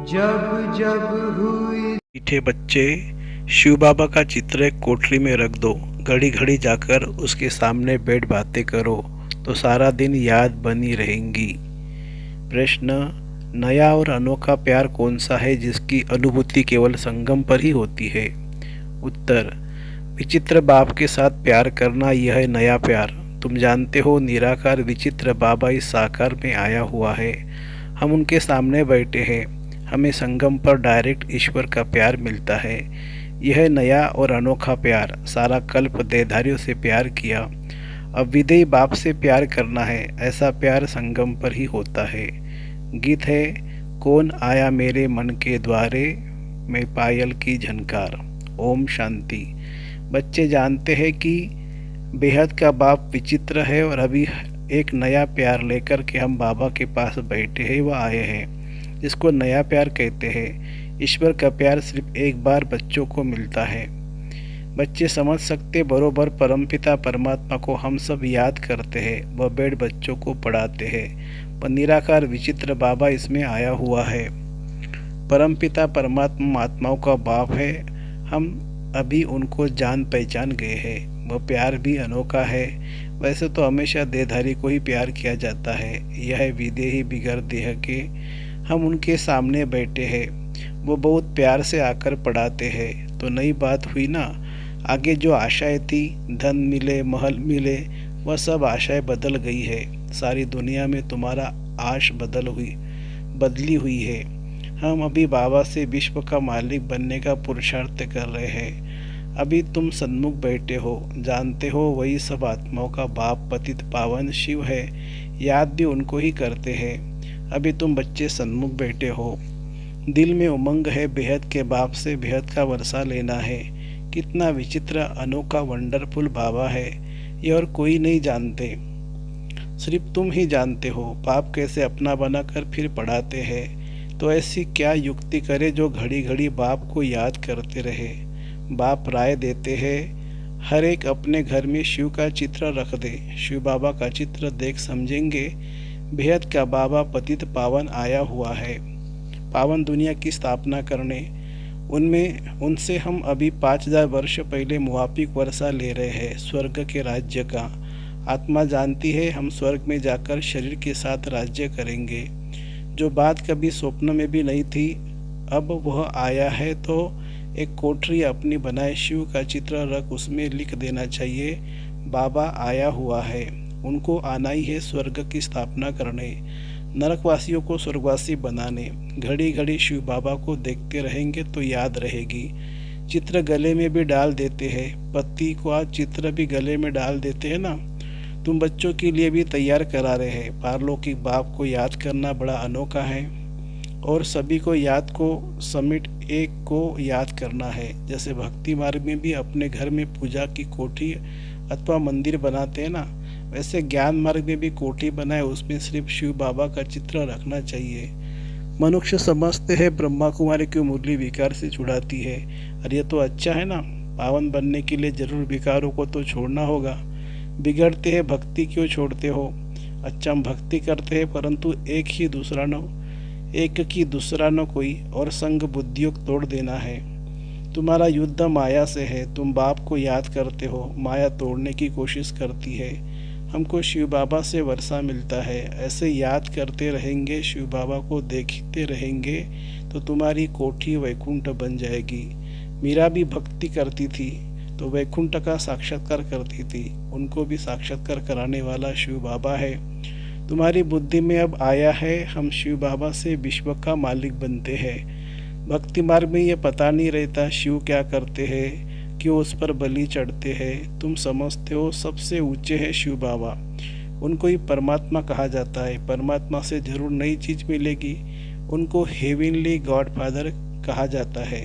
जब जब हुई मीठे बच्चे, शिव बाबा का चित्र एक कोठरी में रख दो। घड़ी घड़ी जाकर उसके सामने बैठ बातें करो तो सारा दिन याद बनी रहेंगी। प्रश्न, नया और अनोखा प्यार कौन सा है जिसकी अनुभूति केवल संगम पर ही होती है? उत्तर, विचित्र बाप के साथ प्यार करना, यह है नया प्यार। तुम जानते हो, निराकार विचित्र बाबा इस साकार में आया हुआ है। हम उनके सामने बैठे हैं। हमें संगम पर डायरेक्ट ईश्वर का प्यार मिलता है। यह नया और अनोखा प्यार। सारा कल्प देहधारियों से प्यार किया, अब विदेही बाप से प्यार करना है। ऐसा प्यार संगम पर ही होता है। गीत है, कौन आया मेरे मन के द्वारे, में पायल की झनकार। ओम शांति। बच्चे जानते हैं कि बेहद का बाप विचित्र है और अभी एक नया प्यार लेकर के हम बाबा के पास बैठे हैं, वह आए हैं, जिसको नया प्यार कहते हैं। ईश्वर का प्यार सिर्फ एक बार बच्चों को मिलता है। बच्चे समझ सकते बरोबर परमपिता परमात्मा को हम सब याद करते हैं, वह बैठ बच्चों को पढ़ाते हैं, पर निराकार विचित्र बाबा इसमें आया हुआ है। परमपिता परमात्मा आत्माओं का बाप है। हम अभी उनको जान पहचान गए हैं। वह प्यार भी अनोखा है। वैसे तो हमेशा देहधारी को ही प्यार किया जाता है, यह विदेही बिगर देह के। हम उनके सामने बैठे हैं, वो बहुत प्यार से आकर पढ़ाते हैं। तो नई बात हुई ना। आगे जो आशाएं थी, धन मिले महल मिले, वह सब आशाएं बदल गई है। सारी दुनिया में तुम्हारा आश बदली हुई है। हम अभी बाबा से विश्व का मालिक बनने का पुरुषार्थ कर रहे हैं। अभी तुम सन्मुख बैठे हो, जानते हो वही सब आत्माओं का बाप पतित पावन शिव है। याद भी उनको ही करते हैं। अभी तुम बच्चे सन्मुख बैठे हो, दिल में उमंग है, बेहद के बाप से बेहद का वर्षा लेना है। कितना विचित्र अनोखा वंडरफुल बाबा है, ये और कोई नहीं जानते, सिर्फ तुम ही जानते हो। बाप कैसे अपना बनाकर फिर पढ़ाते हैं। तो ऐसी क्या युक्ति करे जो घड़ी घड़ी बाप को याद करते रहे। बाप राय देते हैं, हर एक अपने घर में शिव का चित्र रख दे। शिव बाबा का चित्र देख समझेंगे बेहद का बाबा पतित पावन आया हुआ है, पावन दुनिया की स्थापना करने। उनसे हम अभी 5000 वर्ष पहले मुआफिक वर्षा ले रहे हैं स्वर्ग के राज्य का। आत्मा जानती है हम स्वर्ग में जाकर शरीर के साथ राज्य करेंगे। जो बात कभी स्वप्न में भी नहीं थी, अब वह आया है। तो एक कोठरी अपनी बनाए शिव का चित्र रख उसमें लिख देना चाहिए, बाबा आया हुआ है। उनको आना ही है स्वर्ग की स्थापना करने, नरकवासियों को स्वर्गवासी बनाने। घड़ी घड़ी शिव बाबा को देखते रहेंगे तो याद रहेगी। चित्र गले में भी डाल देते हैं, पत्ती को आज चित्र भी गले में डाल देते हैं ना। तुम बच्चों के लिए भी तैयार करा रहे हैं। पारलौकिक बाप को याद करना बड़ा अनोखा है और सभी को याद को समेट एक को याद करना है। जैसे भक्ति मार्ग में भी अपने घर में पूजा की कोठी अथवा मंदिर बनाते हैं ना, वैसे ज्ञान मार्ग में भी कोठी बनाए, उसमें सिर्फ शिव बाबा का चित्र रखना चाहिए। मनुष्य समझते हैं ब्रह्मा कुमारी की मुरली विकार से छुड़ाती है। अरे ये तो अच्छा है ना, पावन बनने के लिए जरूर विकारों को तो छोड़ना होगा। बिगड़ते हैं भक्ति क्यों छोड़ते हो? अच्छा हम भक्ति करते हैं परंतु एक की दूसरा न कोई, और संग बुद्धियों तोड़ देना है। तुम्हारा युद्ध माया से है, तुम बाप को याद करते हो, माया तोड़ने की कोशिश करती है। हमको शिव बाबा से वर्षा मिलता है, ऐसे याद करते रहेंगे, शिव बाबा को देखते रहेंगे तो तुम्हारी कोठी वैकुंठ बन जाएगी। मीरा भी भक्ति करती थी तो वैकुंठ का साक्षात्कार करती थी, उनको भी साक्षात्कार कराने वाला शिव बाबा है। तुम्हारी बुद्धि में अब आया है, हम शिव बाबा से विश्व का मालिक बनते हैं। भक्ति मार्ग में ये पता नहीं रहता शिव क्या करते हैं, क्यों उस पर बलि चढ़ते हैं। तुम समझते हो सबसे ऊंचे है शिव बाबा, उनको ही परमात्मा कहा जाता है। परमात्मा से जरूर नई चीज मिलेगी, उनको हेवनली गॉड फादर कहा जाता है।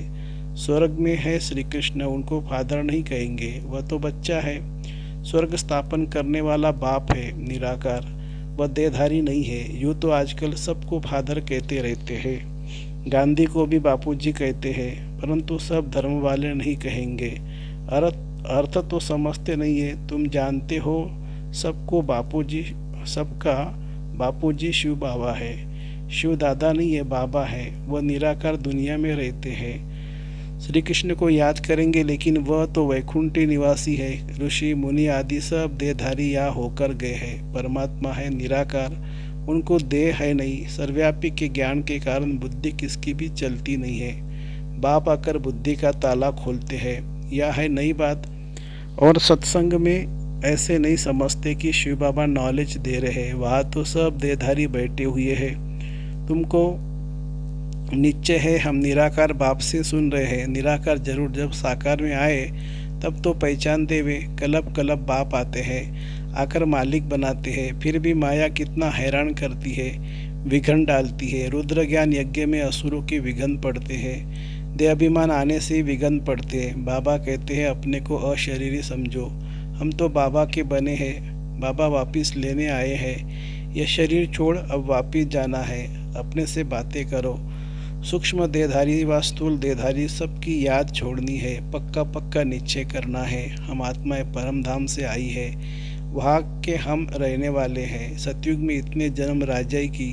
स्वर्ग में है श्री कृष्ण, उनको फादर नहीं कहेंगे, वह तो बच्चा है। स्वर्ग स्थापन करने वाला बाप है निराकार, वह देहधारी नहीं है। यूँ तो आजकल सबको फादर कहते रहते हैं, गांधी को भी बापूजी कहते हैं, परंतु सब धर्म वाले नहीं कहेंगे। अर्थ तो समझते नहीं है। तुम जानते हो सबको बापूजी, सबका बापूजी शिव बाबा है। शिव दादा नहीं, ये बाबा है। वह निराकार दुनिया में रहते हैं। श्री कृष्ण को याद करेंगे, लेकिन वह तो वैकुंठी निवासी है। ऋषि मुनि आदि सब देहधारी यहाँ होकर गए हैं। परमात्मा है निराकार, उनको देह है नहीं। सर्वव्यापी के ज्ञान के कारण बुद्धि किसकी भी चलती नहीं है। बाप आकर बुद्धि का ताला खोलते हैं। यह है नई बात। और सत्संग में ऐसे नहीं समझते कि शिव बाबा नॉलेज दे रहे हैं। वहाँ तो सब देहधारी बैठे हुए हैं। तुमको निश्चय है हम निराकार बाप से सुन रहे हैं। निराकार जरूर जब साकार में आए तब तो पहचान देवे। कलब कलब बाप आते हैं, आकर मालिक बनाते हैं। फिर भी माया कितना हैरान करती है, विघन डालती है। रुद्र ज्ञान यज्ञ में असुरों के विघन पड़ते हैं। देह अभिमान आने से विघन पड़ते हैं। बाबा कहते हैं अपने को अशरीरी समझो, हम तो बाबा के बने हैं। बाबा वापिस लेने आए हैं। यह शरीर छोड़ अब वापिस जाना है। अपने से बातें करो। सूक्ष्म देहधारी व स्थूल देहधारी सबकी याद छोड़नी है। पक्का पक्का निश्चय करना है। हम आत्माएं परम धाम से आई है, वहाँ के हम रहने वाले हैं। सतयुग में इतने जन्म राजाई की,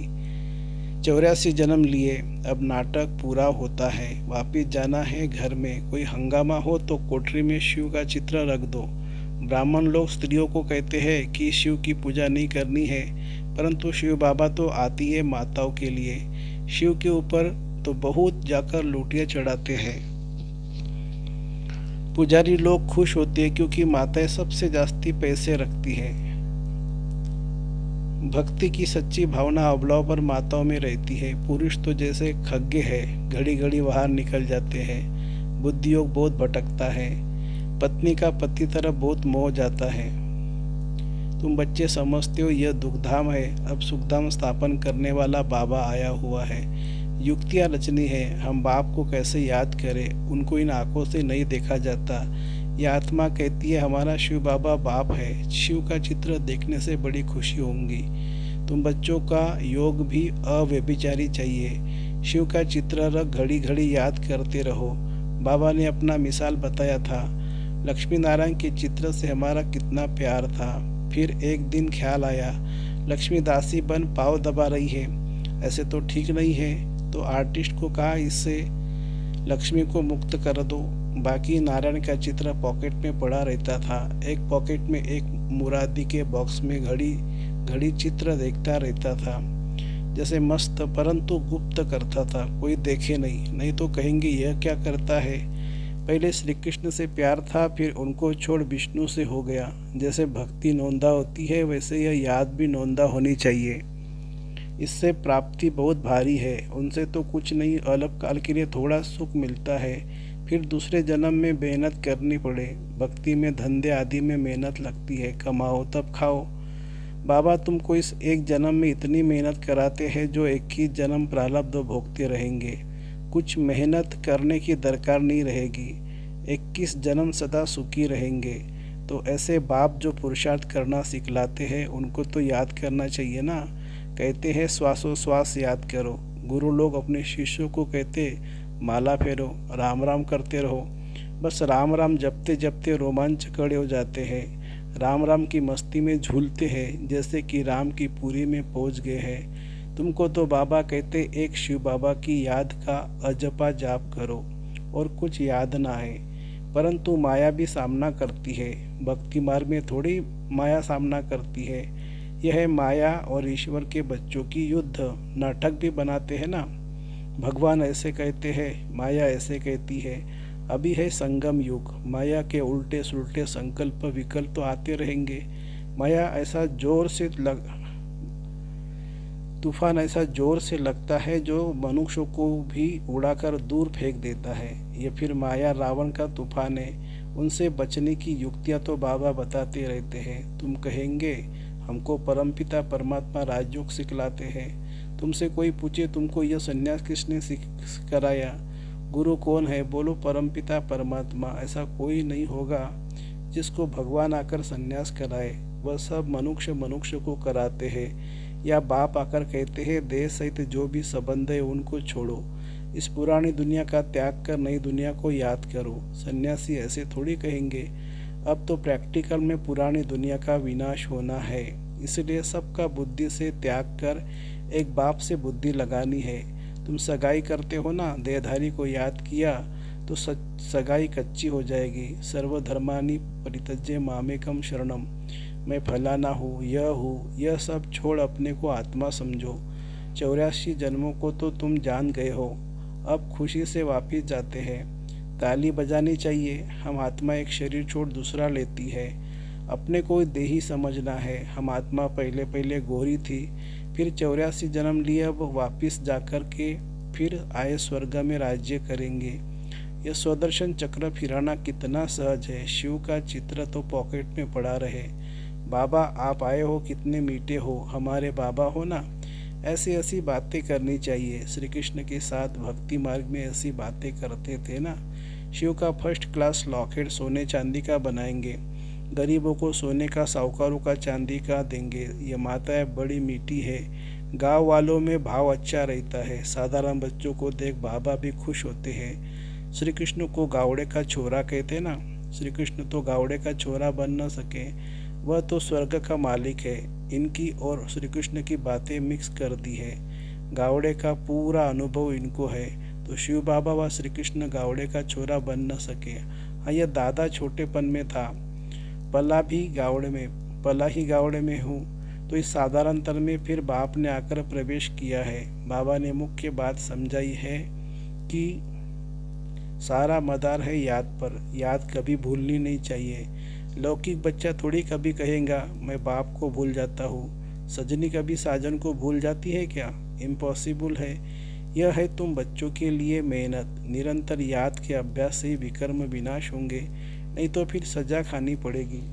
84 जन्म लिए। अब नाटक पूरा होता है, वापिस जाना है घर में। कोई हंगामा हो तो कोठरी में शिव का चित्र रख दो। ब्राह्मण लोग स्त्रियों को कहते हैं कि शिव की पूजा नहीं करनी है, परंतु शिव बाबा तो आती है माताओं के लिए। शिव के ऊपर तो बहुत जाकर लूटियाँ चढ़ाते हैं। पुजारी लोग खुश होते हैं क्योंकि माताएं सबसे जास्ती पैसे रखती हैं। भक्ति की सच्ची भावना अबलाव पर माताओं में रहती है। पुरुष तो जैसे खग्गे है, घड़ी घड़ी बाहर निकल जाते हैं। बुद्धि योग बहुत भटकता है। पत्नी का पति तरफ बहुत मोह जाता है। तुम बच्चे समझते हो यह दुखधाम है। अब सुखधाम स्थापन करने वाला बाबा आया हुआ है। युक्तियाँ रचनी है। हम बाप को कैसे याद करें, उनको इन आंखों से नहीं देखा जाता। यह आत्मा कहती है हमारा शिव बाबा बाप है। शिव का चित्र देखने से बड़ी खुशी होंगी। तुम बच्चों का योग भी अव्यभिचारी चाहिए। शिव का चित्र रख घड़ी घड़ी याद करते रहो। बाबा ने अपना मिसाल बताया था। लक्ष्मी नारायण के चित्र से हमारा कितना प्यार था। फिर एक दिन ख्याल आया लक्ष्मी दासी बन पाँव दबा रही है, ऐसे तो ठीक नहीं है। तो आर्टिस्ट को कहा इससे लक्ष्मी को मुक्त कर दो। बाकी नारायण का चित्र पॉकेट में पड़ा रहता था। एक पॉकेट में एक मुरादी के बॉक्स में घड़ी घड़ी चित्र देखता रहता था, जैसे मस्त, परंतु गुप्त करता था। कोई देखे नहीं तो कहेंगे यह क्या करता है। पहले श्री कृष्ण से प्यार था, फिर उनको छोड़ विष्णु से हो गया। जैसे भक्ति नोंदा होती है, वैसे यह याद भी नोंदा होनी चाहिए। इससे प्राप्ति बहुत भारी है। उनसे तो कुछ नहीं, अल्प काल के लिए थोड़ा सुख मिलता है, फिर दूसरे जन्म में मेहनत करनी पड़े। भक्ति में धंधे आदि में मेहनत लगती है। कमाओ तब खाओ। बाबा तुमको इस एक जन्म में इतनी मेहनत कराते हैं जो 21 जन्म प्रारब्ध भोगते रहेंगे। कुछ मेहनत करने की दरकार नहीं रहेगी। 21 जन्म सदा सुखी रहेंगे। तो ऐसे बाप जो पुरुषार्थ करना सिखलाते हैं, उनको तो याद करना चाहिए ना। कहते हैं श्वासोश्वास याद करो। गुरु लोग अपने शिष्यों को कहते माला फेरो, राम राम करते रहो। बस राम राम जपते जपते रोमांच खड़े हो जाते हैं। राम राम की मस्ती में झूलते हैं, जैसे कि राम की पुरी में पहुंच गए हैं। तुमको तो बाबा कहते एक शिव बाबा की याद का अजपा जाप करो और कुछ याद ना है। परंतु माया भी सामना करती है। भक्ति मार्ग में थोड़ी माया सामना करती है। यह है माया और ईश्वर के बच्चों की युद्ध। नाटक भी बनाते हैं ना। भगवान ऐसे कहते हैं, माया ऐसे कहती है। अभी है संगम युग। माया के उल्टे सुलटे संकल्प विकल्प तो आते रहेंगे। माया ऐसा तूफान ऐसा जोर से लगता है जो मनुष्यों को भी उड़ाकर दूर फेंक देता है। ये फिर माया रावण का तूफान है। उनसे बचने की युक्तियाँ तो बाबा बताते रहते हैं। तुम कहेंगे हमको परमपिता परमात्मा राजयोग सिखलाते हैं। तुमसे कोई पूछे तुमको यह संन्यास किसने कराया, गुरु कौन है, बोलो परमपिता परमात्मा। ऐसा कोई नहीं होगा जिसको भगवान आकर संन्यास कराए। वह सब मनुष्य को कराते हैं, या बाप आकर कहते हैं देह सहित जो भी संबंध है उनको छोड़ो। इस पुरानी दुनिया का त्याग कर नई दुनिया को याद करो। सन्यासी ऐसे थोड़ी कहेंगे। अब तो प्रैक्टिकल में पुरानी दुनिया का विनाश होना है। इसलिए सबका बुद्धि से त्याग कर एक बाप से बुद्धि लगानी है। तुम सगाई करते हो ना, देहधारी को याद किया तो सगाई कच्ची हो जाएगी। सर्वधर्मानि परित्यज्य मामेकम शरणम, मैं फलाना हूँ, यह सब छोड़ अपने को आत्मा समझो। 84 जन्मों को तो तुम जान गए हो, अब खुशी से वापिस जाते हैं। ताली बजानी चाहिए। हम आत्मा एक शरीर छोड़ दूसरा लेती है। अपने को देही समझना है। हम आत्मा पहले गोरी थी, फिर 84 जन्म लिए, अब वापिस जाकर के फिर आए स्वर्ग में राज्य करेंगे। यह स्वदर्शन चक्र फिराना कितना सहज है। शिव का चित्र तो पॉकेट में पड़ा रहे। बाबा आप आए हो, कितने मीठे हो, हमारे बाबा हो ना। ऐसी बातें करनी चाहिए। श्री कृष्ण के साथ भक्ति मार्ग में ऐसी बातें करते थे ना। शिव का फर्स्ट क्लास लॉकेट सोने चांदी का बनाएंगे, गरीबों को सोने का, साहूकारों का चांदी का देंगे। ये माताएं बड़ी मीठी है। गांव वालों में भाव अच्छा रहता है। साधारण बच्चों को देख बाबा भी खुश होते हैं। श्री कृष्ण को गावड़े का छोरा कहते ना। श्री कृष्ण तो गावड़े का छोरा बन न सके, वह तो स्वर्ग का मालिक है। इनकी और श्री कृष्ण की बातें मिक्स कर दी है। गावड़े का पूरा अनुभव इनको है, तो शिव बाबा व श्री कृष्ण गावड़े का छोरा बन न सके। हाँ, यह दादा छोटेपन में था, पला ही गावड़े में हूँ, तो इस साधारण तन में फिर बाप ने आकर प्रवेश किया है। बाबा ने मुख्य बात समझाई है कि सारा मदार है याद पर। याद कभी भूलनी नहीं चाहिए। लौकिक बच्चा थोड़ी कभी कहेगा मैं बाप को भूल जाता हूँ। सजनी कभी साजन को भूल जाती है क्या? इम्पॉसिबल है। यह है तुम बच्चों के लिए मेहनत। निरंतर याद के अभ्यास से ही विकर्म विनाश होंगे, नहीं तो फिर सजा खानी पड़ेगी।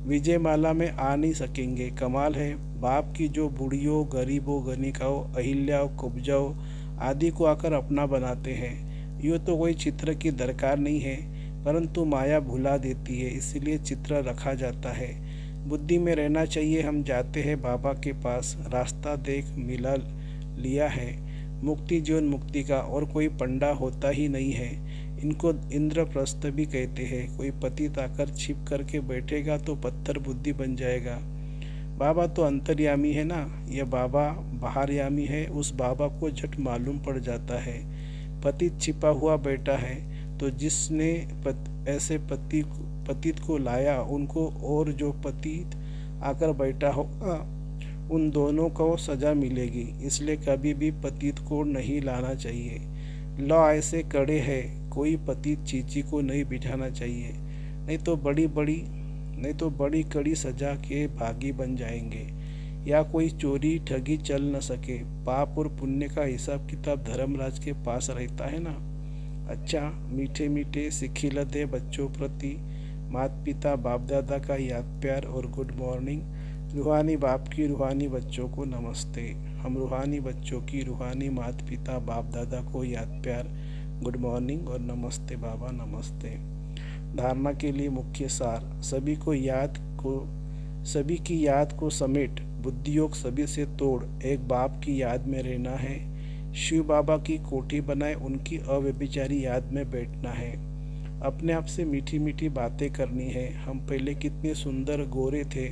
विजय माला में आ नहीं सकेंगे। कमाल है, बाप की जो बूढ़ियों, गरीबों, गणिकाओं, अहिल्याओं, कुब्जाओं आदि को आकर अपना बनाते हैं। यूँ तो कोई चित्र की दरकार नहीं है, परंतु माया भुला देती है, इसलिए चित्र रखा जाता है। बुद्धि में रहना चाहिए। हम जाते हैं बाबा के पास, रास्ता देख मिला लिया है। मुक्ति जीवन मुक्ति का, और कोई पंडा होता ही नहीं है। इनको इंद्रप्रस्थ भी कहते हैं। कोई पतित आकर छिप करके बैठेगा तो पत्थर बुद्धि बन जाएगा। बाबा तो अंतर्यामी है ना, यह बाबा बाहरयामी है। उस बाबा को झट मालूम पड़ जाता है पतित छिपा हुआ बैठा है, तो जिसने ऐसे पतित को लाया उनको, और जो पतित आकर बैठा होगा उन दोनों को सजा मिलेगी। इसलिए कभी भी पतित को नहीं लाना चाहिए। लॉ ऐसे कड़े हैं, कोई पतित चीची को नहीं बिठाना चाहिए, नहीं तो बड़ी कड़ी सजा के भागी बन जाएंगे। या कोई चोरी ठगी चल न सके। पाप और पुण्य का हिसाब किताब धर्मराज के पास रहता है ना। अच्छा, मीठे मीठे सिखिलते बच्चों प्रति माता पिता बाप दादा का याद प्यार और गुड मॉर्निंग। रूहानी बाप की रूहानी बच्चों को नमस्ते। हम रूहानी बच्चों की रूहानी माता पिता बाप दादा को याद प्यार, गुड मॉर्निंग और नमस्ते बाबा, नमस्ते। धारणा के लिए मुख्य सार। सभी की याद को समेट, बुद्धियोग सभी से तोड़, एक बाप की याद में रहना है। शिव बाबा की कोठी बनाए, उनकी अव्यभिचारी याद में बैठना है। अपने आप से मीठी मीठी बातें करनी है। हम पहले कितने सुंदर गोरे थे,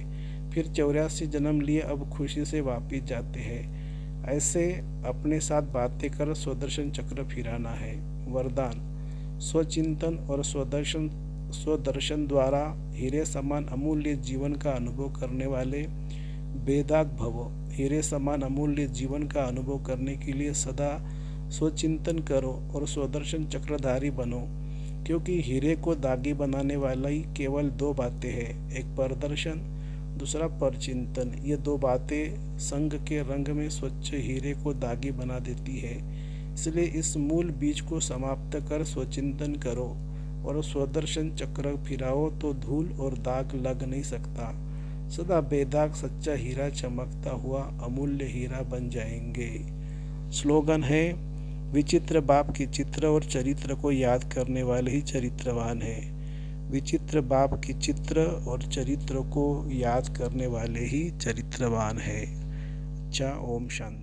फिर 84 जन्म लिए, अब खुशी से वापिस जाते हैं। ऐसे अपने साथ बातें कर स्वदर्शन चक्र फिराना है। वरदान। स्वचिंतन और स्वदर्शन द्वारा हीरे समान अमूल्य जीवन का अनुभव करने वाले बेदाग भवो। हीरे समान अमूल्य जीवन का अनुभव करने के लिए सदा स्वचिंतन करो और स्वदर्शन चक्रधारी बनो, क्योंकि हीरे को दागी बनाने वाला ही केवल 2 बातें हैं, एक परदर्शन, दूसरा परचिंतन। ये 2 बातें संग के रंग में स्वच्छ हीरे को दागी बना देती है। इसलिए इस मूल बीज को समाप्त कर स्वचिंतन करो और स्वदर्शन चक्र फिराओ, तो धूल और दाग लग नहीं सकता। सदा बेदाग सच्चा हीरा चमकता हुआ अमूल्य हीरा बन जाएंगे। स्लोगन है, विचित्र बाप के चित्र और चरित्र को याद करने वाले ही चरित्रवान है। विचित्र बाप के चित्र और चरित्र को याद करने वाले ही चरित्रवान है। अच्छा, ओम शांति।